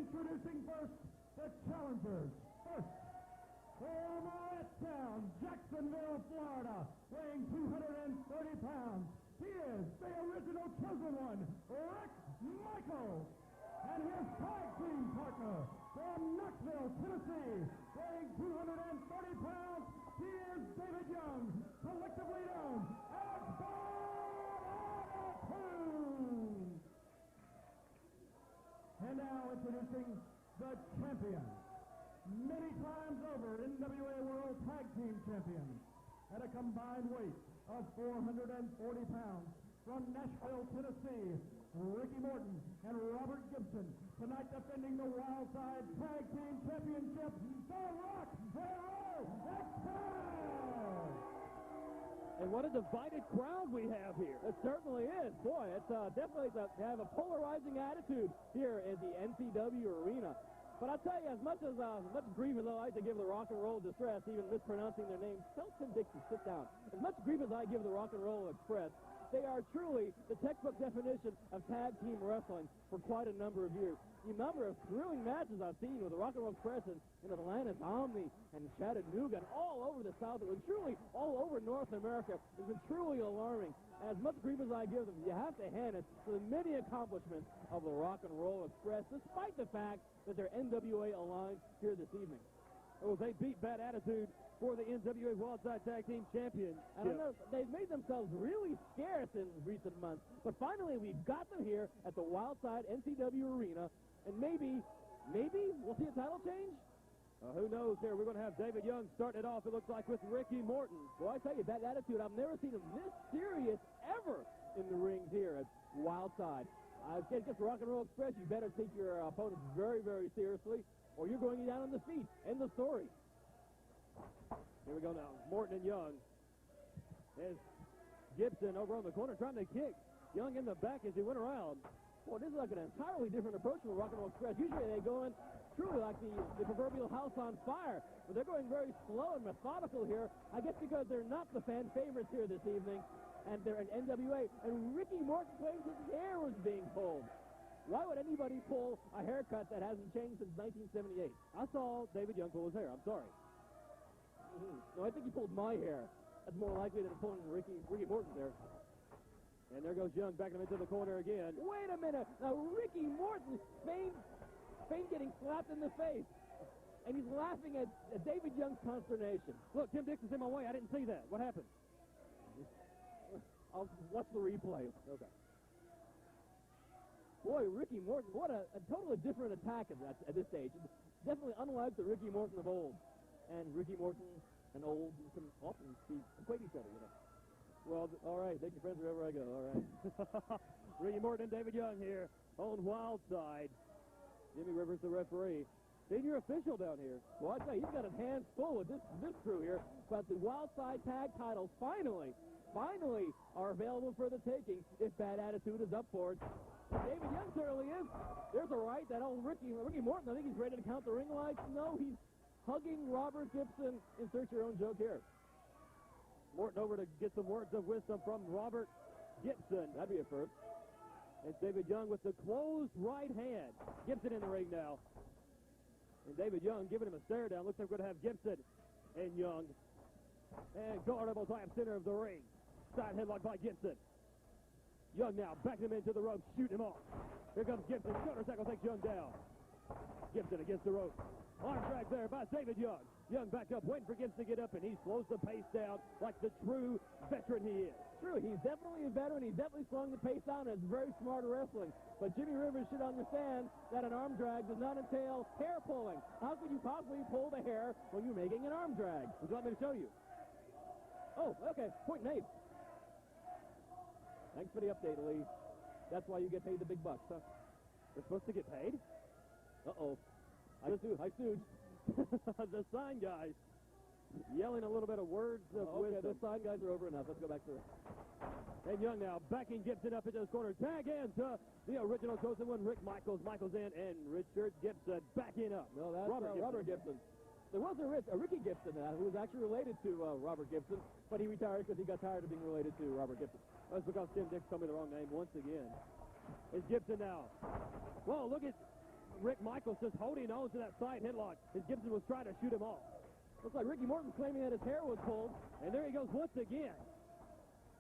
Introducing first, the challengers. First, from Town, Jacksonville, Florida, weighing 230 pounds. He is the original chosen one, Rick Michaels. And his tag team partner from Knoxville, Tennessee, weighing 230 pounds. He is David Young, collectively known as Attitude. And now introducing the champion, many times over NWA World Tag Team Champion, at a combined weight of 440 pounds, from Nashville, Tennessee, Ricky Morton and Robert Gibson, tonight defending the Wildside Tag Team Championship, the Rock and Roll Express! And what a divided crowd we have here. It certainly is. Boy, it's definitely to have a polarizing attitude here in the NCW arena. But I'll tell you, as much grief as I like to give the Rock and Roll Distress, even mispronouncing their name, tell Tim Dixon, sit down. As much grief as I give the Rock and Roll Express, they are truly the textbook definition of tag team wrestling for quite a number of years. The number of thrilling matches I've seen with the Rock and Roll Express in Atlantis, Omni, and Chattanooga, and all over the South, and truly all over North America, has been truly alarming. As much grief as I give them, you have to hand it to the many accomplishments of the Rock and Roll Express, despite the fact that they're NWA aligned here this evening. Oh, they beat Bad Attitude for the NWA Wildside Tag Team Champion. I don't know, they've made themselves really scarce in recent months, but finally we've got them here at the Wildside NCW Arena, and maybe we'll see a title change? Who knows here? We're going to have David Young starting it off, it looks like, with Ricky Morton. Well, I tell you, Bad Attitude, I've never seen him this serious ever in the rings here at Wildside. Against Rock and Roll Express, you better take your opponents very, very seriously, or you're going down on the feet. End of story. Here we go now. Morton and Young. There's Gibson over on the corner trying to kick Young in the back as he went around. Boy, this is like an entirely different approach from the Rock and Roll Express. Usually they go in truly like the proverbial house on fire, but they're going very slow and methodical here. I guess because they're not the fan favorites here this evening, and they're an NWA. And Ricky Morton claims his hair was being pulled. Why would anybody pull a haircut that hasn't changed since 1978? I saw David Young pull his hair. I'm sorry. No, I think he pulled my hair. That's more likely than pulling Ricky Morton's hair. And there goes Young backing him into the corner again. Wait a minute. Now, Ricky Morton feigned getting slapped in the face. And he's laughing at David Young's consternation. Look, Tim Dixon's in my way. I didn't see that. What happened? I'll watch the replay. Okay. Boy, Ricky Morton, what a totally different attack at this stage. Definitely unlike the Ricky Morton of old. And Ricky Morton and old can often equate each other, you know. Well, all right, make your friends wherever I go, all right. Ricky Morton and David Young here on Wildside. Jimmy Rivers, the referee. Senior official down here. Well, I tell you, he's got his hands full with this crew here. But the Wildside tag titles finally are available for the taking if Bad Attitude is up for it. David Young certainly is. There's a right. That old Ricky Morton, I think he's ready to count the ring lights. No, he's hugging Robert Gibson. Insert your own joke here. Morton over to get some words of wisdom from Robert Gibson. That'd be a first. And David Young with the closed right hand. Gibson in the ring now. And David Young giving him a stare down. Looks like we're going to have Gibson and Young. And guard elbow slam center of the ring. Side headlock by Gibson. Young now backing him into the ropes, shooting him off. Here comes Gibson. Shoulder tackle takes Young down. Gibson against the rope. Arm drag there by David Young. Young back up, waiting for Gibson to get up, and he slows the pace down like the true veteran he is. True, he's definitely a veteran. He's definitely slowing the pace down, and it's very smart wrestling. But Jimmy Rivers should understand that an arm drag does not entail hair pulling. How could you possibly pull the hair when you're making an arm drag? Would you like me to show you? Oh, okay. Point made. Thanks for the update, Lee. That's why you get paid the big bucks, huh? They're supposed to get paid? Uh-oh. I stooge. The sign guys yelling a little bit of words of wisdom. The sign guys are over enough. Let's go back to it. And Young now backing Gibson up into the corner. Tag in to the original chosen one, Rick Michaels. Michaels in, and Richard Gibson backing up. No, that's Robert Gibson. There was a Ricky Gibson who was actually related to Robert Gibson, but he retired because he got tired of being related to Robert Gibson. That's because Tim Dix told me the wrong name once again. It's Gibson now. Whoa, look at Rick Michaels just holding on to that side headlock as Gibson was trying to shoot him off. Looks like Ricky Morton claiming that his hair was pulled. And there he goes once again.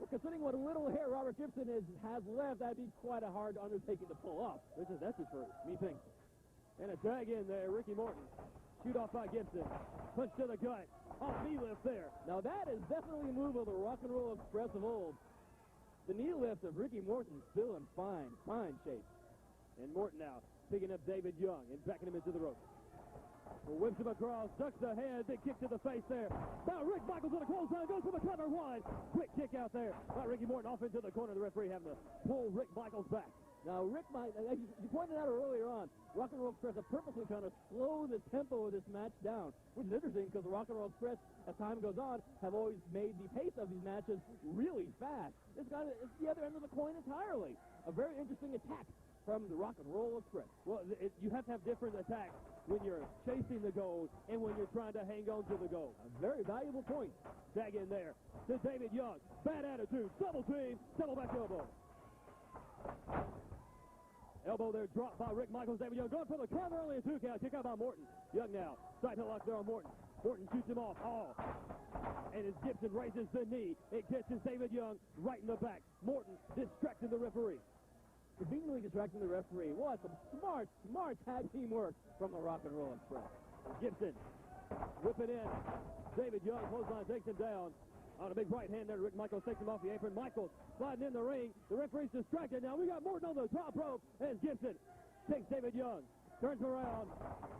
Well, considering what little hair Robert Gibson has left, that'd be quite a hard undertaking to pull off. That's the truth, me think. And a drag in there, Ricky Morton. Shoot off by Gibson. Punch to the gut. Off knee lift there. Now that is definitely a move of the Rock and Roll Express of old. The knee lift of Ricky Morton still in fine shape. And Morton now picking up David Young and backing him into the ropes. Whips him across, ducks the head, big kick to the face there. Now Rick Michaels on a clothesline, goes for the cover, one. Quick kick out there by Ricky Morton, off into the corner. The referee having to pull Rick Michaels back. Now, as you pointed out earlier on, Rock and Roll Express have purposely trying to slow the tempo of this match down, which is interesting because the Rock and Roll Express, as time goes on, have always made the pace of these matches really fast. It's the other end of the coin entirely. A very interesting attack from the Rock and Roll Express. Well, you have to have different attacks when you're chasing the goal and when you're trying to hang on to the goal. A very valuable point. Tag in there to David Young. Bad attitude. Double team. Double back elbow. Elbow there dropped by Rick Michaels. David Young going for the cover, only a 2 count. Kick out by Morton. Young now. Side headlock there on Morton. Morton shoots him off. And as Gibson raises the knee, it catches David Young right in the back. Morton distracting the referee. Conveniently distracting the referee. What some smart tag team work from the Rock and Roll Express. Gibson whipping in. David Young clothesline takes him down. On a big right hand there, Rick Michaels takes him off the apron. Michaels sliding in the ring. The referee's distracted now. We got Morton on the top rope as Gibson takes David Young. Turns around,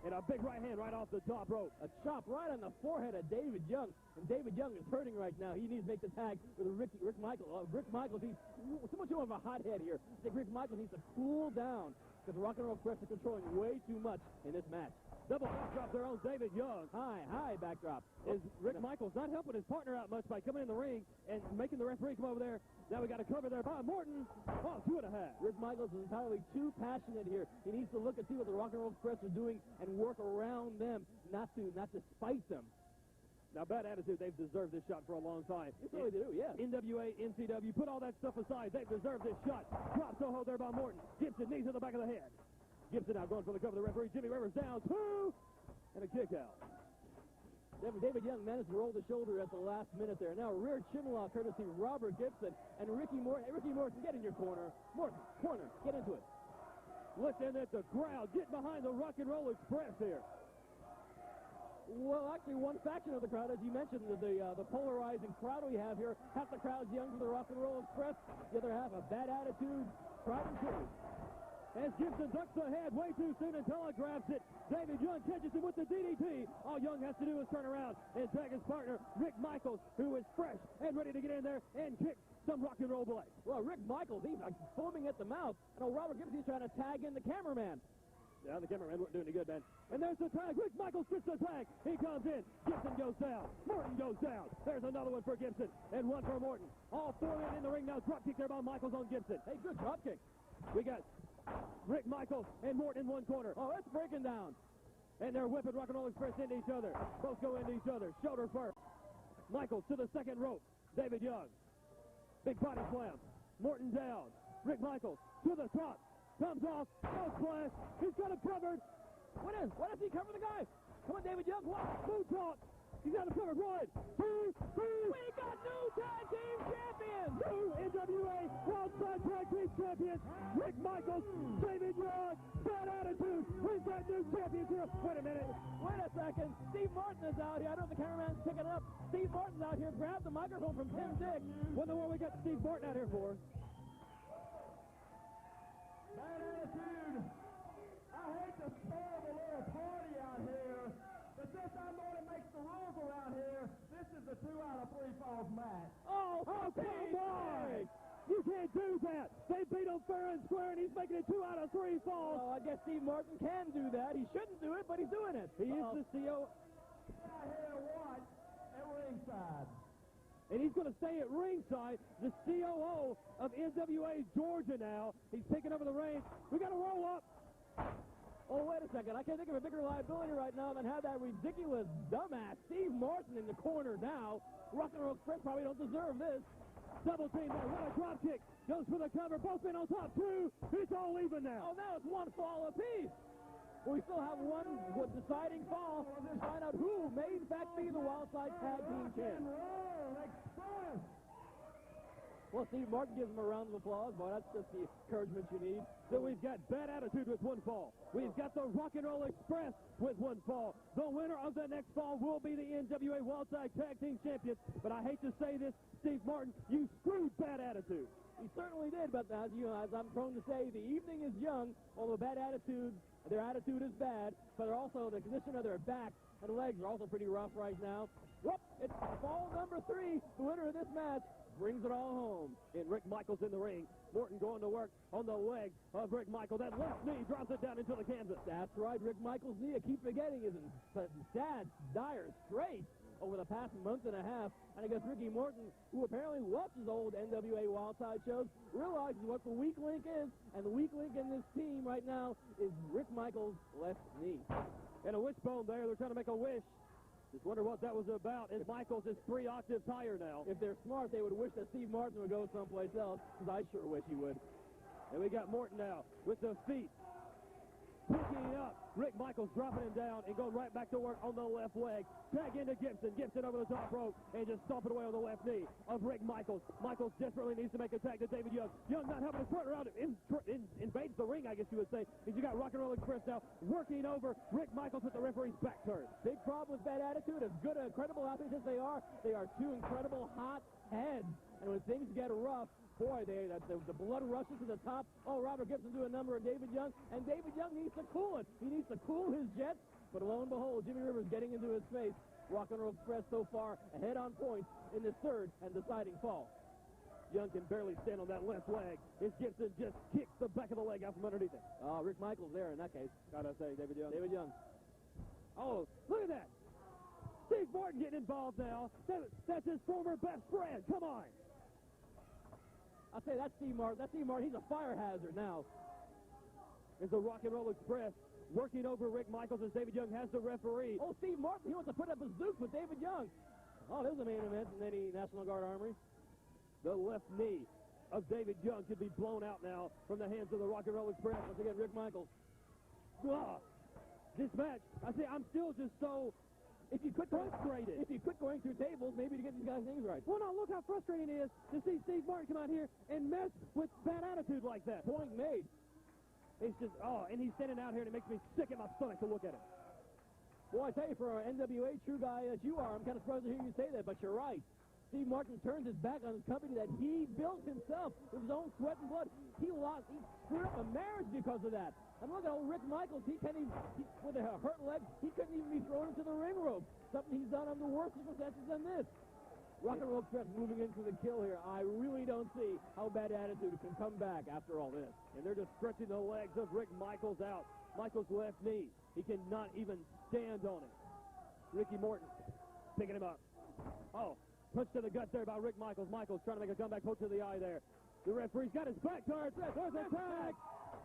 and a big right hand right off the top rope. A chop right on the forehead of David Young. And David Young is hurting right now. He needs to make the tag with Rick Michaels. Rick Michaels, he's so much more of a hothead here. I think Rick Michaels needs to cool down because the Rock and Roll Express is controlling way too much in this match. Double backdrop there on David Young. High backdrop. Is Rick Michaels not helping his partner out much by coming in the ring and making the referee come over there. Now we got a cover there by Morton. 2.5. Rick Michaels is entirely too passionate here. He needs to look and see what the Rock and Roll Express are doing and work around them, not to spite them. Now, bad attitude, they've deserved this shot for a long time. They really do, yeah. NWA, NCW, put all that stuff aside. They've deserved this shot. Drop Soho there by Morton. Gibson, knees in the back of the head. Gibson now going for the cover. The referee, Jimmy Rivers, down 2. And a kick out. David Young managed to roll the shoulder at the last minute there. Now a rear chinlock courtesy Robert Gibson. And Ricky Morton, get in your corner. Morton, corner, get into it. Looking at the crowd. Get behind the Rock and Roll Express here. Well, actually, one faction of the crowd, as you mentioned, the polarizing crowd we have here. Half the crowd's young for the Rock and Roll Express. The other half, a bad attitude, pride and pity. As Gibson ducks the head way too soon and telegraphs it. David Young catches him with the DDT. All Young has to do is turn around and tag his partner, Rick Michaels, who is fresh and ready to get in there and kick some rock and roll blood. Well, Rick Michaels, he's like foaming at the mouth. I know Robert Gibson's trying to tag in the cameraman. Yeah, the cameraman wasn't doing any good, man. And there's the tag. Rick Michaels gets the tag. He comes in. Gibson goes down. Morton goes down. There's another one for Gibson and one for Morton. All 4 men in the ring now. Drop kick there by Michaels on Gibson. Hey, good drop kick. We got Rick Michaels and Morton in one corner. Oh, that's breaking down. And they're whipping Rock and Roll Express into each other. Both go into each other. Shoulder first. Michaels to the second rope. David Young. Big body slam. Morton down. Rick Michaels to the top. Comes off. No splash. He's got it covered. Why does he cover the guy? Come on, David Young. What? Boot talk. He's got it covered. 1, 2, 3. We got new tag team champions. New NWA Wildside Tag Team champions. Rick Michaels, David Young, bad attitude. We've got new champions here. Wait a minute. Wait a second. Steve Morton is out here. I don't know if the cameraman's picking up. Steve Morton's out here. Grab the microphone from Tim Dick. What in the world we got Steve Morton out here for? Bad attitude. I hate to spoil the little party out here, but since I'm going to make the rules around here, this is a 2 out of 3 falls match. Oh, come on! You can't do that. They beat him fair and square, and he's making it 2 out of 3 falls. Oh, I guess Steve Morton can do that. He shouldn't do it, but he's doing it. He is the CO. I hear what at ringside. And he's going to stay at ringside, the COO of NWA Georgia now. He's taking over the reins. We got to roll up. Oh, wait a second. I can't think of a bigger liability right now than have that ridiculous dumbass Steve Morton in the corner now. Rock and Roll Express probably don't deserve this. Double team there. What a drop kick. Goes for the cover. Both men on top. 2. It's all even now. Oh, now it's 1 fall apiece. We still have one deciding fall to find out who may in fact be the Wildside Tag Team champ. Well, Steve Martin gives him a round of applause. Boy, that's just the encouragement you need. So we've got Bad Attitude with one fall. We've got the Rock and Roll Express with one fall. The winner of the next fall will be the NWA Wildside Tag Team Champions. But I hate to say this, Steve Martin, you screwed Bad Attitude. He certainly did, but as I'm prone to say, the evening is young, although Bad Attitude, their attitude is bad, but they're also, the condition of their back and legs are also pretty rough right now. Whoop, it's fall number 3. The winner of this match brings it all home. And Rick Michaels in the ring. Morton going to work on the leg of Rick Michaels. That left knee drops it down into the canvas. That's right, Rick Michaels' knee, I keep forgetting, is in sad, dire straits over the past month and a half. And I guess Ricky Morton, who apparently watches old NWA Wildside shows, realizes what the weak link is. And the weak link in this team right now is Rick Michaels' left knee. And a wishbone there. They're trying to make a wish. Just wonder what that was about. And Michaels is 3 octaves higher now. If they're smart, they would wish that Steve Martin would go someplace else, because I sure wish he would. And we got Morton now with the feet. Picking up. Rick Michaels dropping him down and going right back to work on the left leg. Tag into Gibson. Gibson over the top rope and just stomping away on the left knee of Rick Michaels. Michaels desperately needs to make a tag to David Young. Young not having his partner around him. Invades the ring, I guess you would say. As you got Rock and Roll Express now working over Rick Michaels with the referee's back turned. Big problem with Bad Attitude. As good and incredible athletes as they are 2 incredible hot heads. And when things get rough, boy, the blood rushes to the top. Oh, Robert Gibson do a number of David Young, and David Young needs to cool it. He needs to cool his jets, but lo and behold, Jimmy Rivers getting into his face. Rock and Roll Express so far ahead on points in this third and deciding fall. Young can barely stand on that left leg. As Gibson just kicks the back of the leg out from underneath it. Rick Michaels there in that case. Gotta say, David Young. David Young. Oh, look at that. Steve Martin getting involved now. That's his former best friend. Come on. I'll say that's Steve Martin. That's Steve Martin. He's a fire hazard now. It's the Rock and Roll Express working over Rick Michaels as David Young has the referee. Oh, Steve Martin, he wants to put up his dukes with David Young. Oh, there's a main event in any National Guard Armory. The left knee of David Young could be blown out now from the hands of the Rock and Roll Express. Once again, Rick Michaels. This match, I say, I'm still just so frustrated. If you quit going through tables, maybe to get these guys' names right. Well, no, look how frustrating it is to see Steve Martin come out here and mess with Bad Attitude like that. Point made. It's just, and he's standing out here and it makes me sick in my stomach to look at it. Boy, I tell you, for an NWA true guy as you are, I'm kind of surprised to hear you say that, but you're right. Steve Martin turns his back on his company that he built himself with his own sweat and blood. He screwed up a marriage because of that. And look at old Rick Michaels. He with a hurt leg, he couldn't even be thrown into the ring rope. Something he's done under worse circumstances than this. Rock and Roll Express moving into the kill here. I really don't see how Bad Attitude can come back after all this. And they're just stretching the legs of Rick Michaels out. Michaels' left knee. He cannot even stand on it. Ricky Morton picking him up. Oh, punch to the gut there by Rick Michaels. Michaels trying to make a comeback, hook to the eye there. The referee's got his back turned. There's a tag.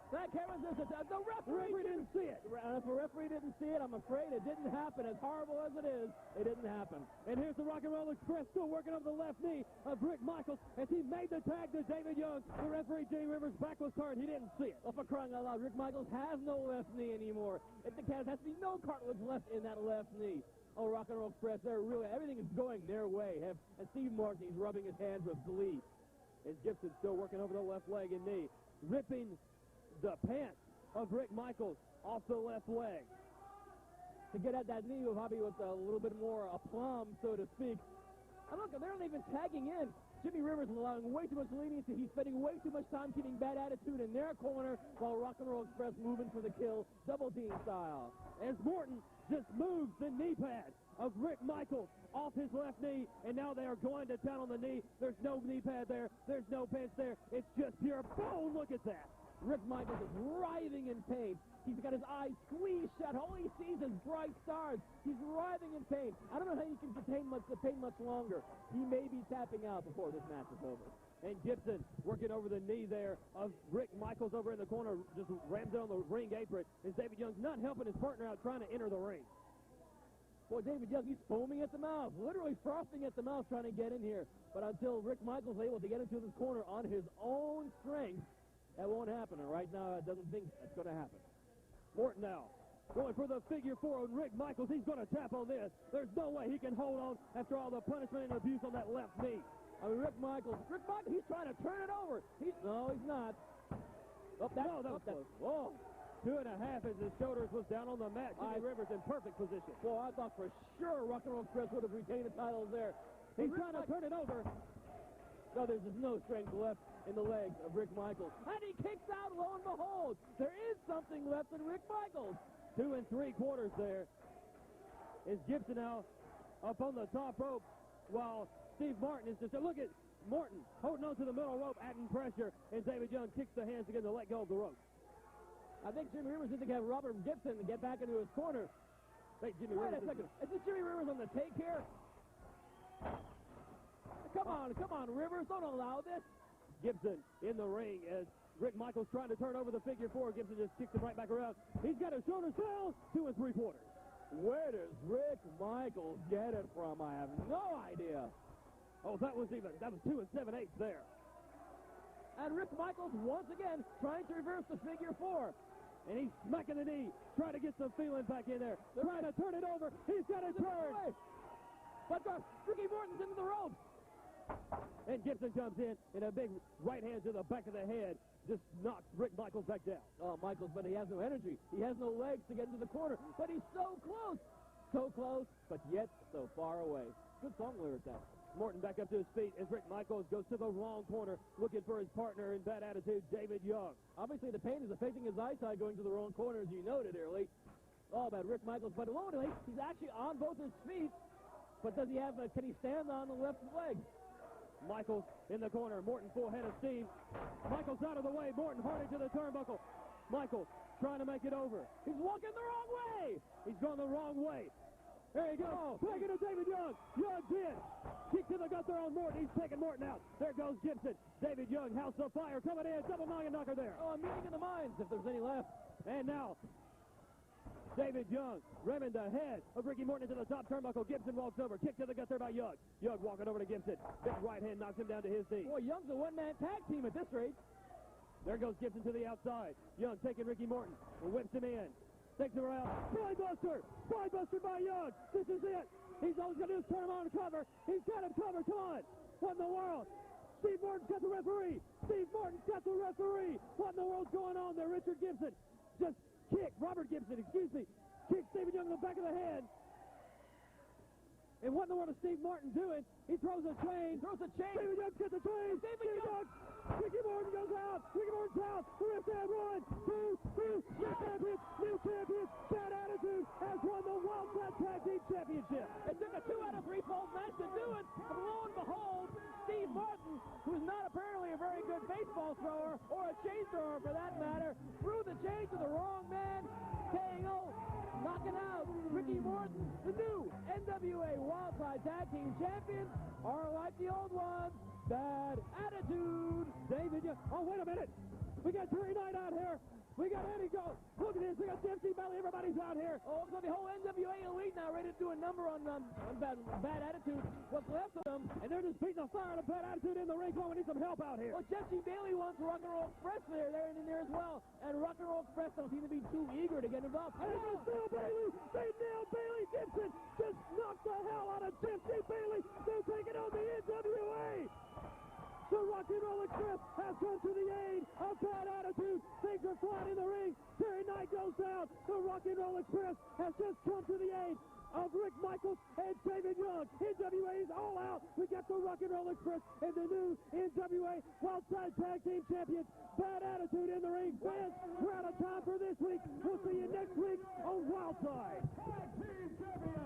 That Cameron says the referee didn't see it. If the referee didn't see it, I'm afraid it didn't happen. As horrible as it is, it didn't happen. And here's the Rock and Roll Express still working over the left knee of Rick Michaels as he made the tag to David Young. The referee, Jimmy Rivers' back was turned. He didn't see it. Oh, for crying out loud, Rick Michaels has no left knee anymore. There has to be no cartilage left in that left knee. Oh, Rock and Roll Express, everything is going their way. And Steve Martin, he's rubbing his hands with glee. And Gibson still working over the left leg and knee, ripping the pants of Rick Michaels off the left leg. To get at that knee with a little bit more aplomb, so to speak. And look, they're not even tagging in. Jimmy Rivers is allowing way too much leniency. He's spending way too much time keeping Bad Attitude in their corner while Rock and Roll Express moving for the kill, double team style. As Morton just moves the knee pad of Rick Michaels off his left knee, and now they are going to town on the knee. There's no knee pad there. There's no pants there. It's just pure bone. Look at that. Rick Michaels is writhing in pain. He's got his eyes squeezed shut. All he sees is bright stars. He's writhing in pain. I don't know how you can contain the pain much longer. He may be tapping out before this match is over. And Gibson working over the knee there of Rick Michaels over in the corner, just rams it on the ring apron. As David Young's not helping his partner out trying to enter the ring. Boy, David Young, he's foaming at the mouth, literally frosting at the mouth trying to get in here. But until Rick Michaels is able to get into this corner on his own strength, that won't happen. And right now, it doesn't think that's going to happen. Morton now Going for the figure 4 on Rick Michaels. He's going to tap on this. There's no way he can hold on after all the punishment and abuse on that left knee. I mean, Rick Michaels, he's trying to turn it over. No, he's not. Oh, that was close. Whoa. 2.5 as his shoulders was down on the mat. Jimmy Rivers in perfect position. Well, I thought for sure Rock and Roll Express would have retained the titles there. He's trying to turn it over. No, there's just no strength left in the legs of Rick Michaels. And he kicks out, lo and behold. There is something left in Rick Michaels. 2 3/4 there. Is Gibson now up on the top rope while Steve Martin is just, look at Morton holding on to the middle rope, adding pressure, and David Young kicks the hands again to let go of the rope. I think Jimmy Rivers needs to have Robert Gibson to get back into his corner. Wait a second. Is this Jimmy Rivers on the take here? Come on, Rivers, don't allow this. Gibson in the ring as Rick Michaels trying to turn over the figure 4. Gibson just kicks him right back around. He's got his shoulders down. 2 3/4. Where does Rick Michaels get it from? I have no idea. Oh, that was 2 7/8 there. And Rick Michaels once again trying to reverse the figure 4. And he's smacking the knee, trying to get some feeling back in there. Trying to turn it over. He's got to turn. But Ricky Morton's into the ropes. And Gibson comes in a big right hand to the back of the head. Just knocks Rick Michaels back down. Oh, Michaels, but he has no energy. He has no legs to get into the corner. But he's so close. So close, but yet so far away. Good song lyric, that. Morton back up to his feet as Rick Michaels goes to the wrong corner, looking for his partner in Bad Attitude, David Young. Obviously, the pain is affecting his eyesight going to the wrong corner, as you noted early. All about Rick Michaels. But literally, he's actually on both his feet. But does he have can he stand on the left leg? Michaels in the corner. Morton full head of steam. Michaels out of the way. Morton hard into the turnbuckle. Michaels trying to make it over. He's walking the wrong way. He's going the wrong way. There he goes. Back into David Young. Young did. Kick to the gut there on Morton. He's taking Morton out. There goes Gibson. David Young, House of Fire coming in. Double noggin knocker there. Oh, a meeting of the minds, if there's any left. And now, David Young ramming the head of Ricky Morton into the top turnbuckle. Gibson walks over. Kick to the gut there by Young. Young walking over to Gibson. Big right hand knocks him down to his knee. Boy, Young's a one-man tag team at this rate. There goes Gibson to the outside. Young taking Ricky Morton and whips him in. Takes him around. Spinebuster. Spinebuster by Young. This is it. He's always going to do is turn him on and cover. He's got him covered. Come on. What in the world? Steve Morton's got the referee. Steve Morton's got the referee. What in the world's going on there? Richard Gibson just kicked. Robert Gibson, excuse me. Kicks David Young in the back of the head. And what in the world is Steve Morton doing? He throws a chain. David Young gets the chain. David Young. Ricky Morton goes out. Ricky Morton's out. The ref said 1, 2, 3. New champions. Bad Attitude has won the Wildside Tag Team Championship. It took a 2 out of 3 falls match to do it. But lo and behold, Steve Morton, who's not apparently a very good baseball thrower or a chain thrower for that matter, threw the chain to the wrong man. KO, knocking out Ricky Morton. The new NWA Wildside Tag Team Champions are like the old ones. Bad Attitude. David Young. Oh, wait a minute. We got Terry Knight out here. We got Eddie Go. Look at this. We got Dempsey Belly. Everybody's out here. Oh, so the whole NWA Elite now ready to do a number on bad Attitude. What's left of them? And they're just beating the fire out of Bad Attitude in the ring. Come on, we need some help out here. Well, Jesse Bailey wants Rock and Roll Express there in there as well. And Rock and Roll Express don't seem to be too eager to get involved. And they nail Bailey. They nail Bailey. Gibson just knocked the hell out of Dempsey Bailey. They're taking on the NWA. The Rock and Roll Express has come to the aid of Bad Attitude. Things are flying in the ring. Terry Knight goes down. The Rock and Roll Express has just come to the aid of Rick Michaels and David Young. NWA is all out. We got the Rock and Roll Express and the new NWA Wildside Tag Team Champions. Bad Attitude in the ring. Fans, we're out of time for this week. We'll see you next week on Wildside. Tag Team Champions.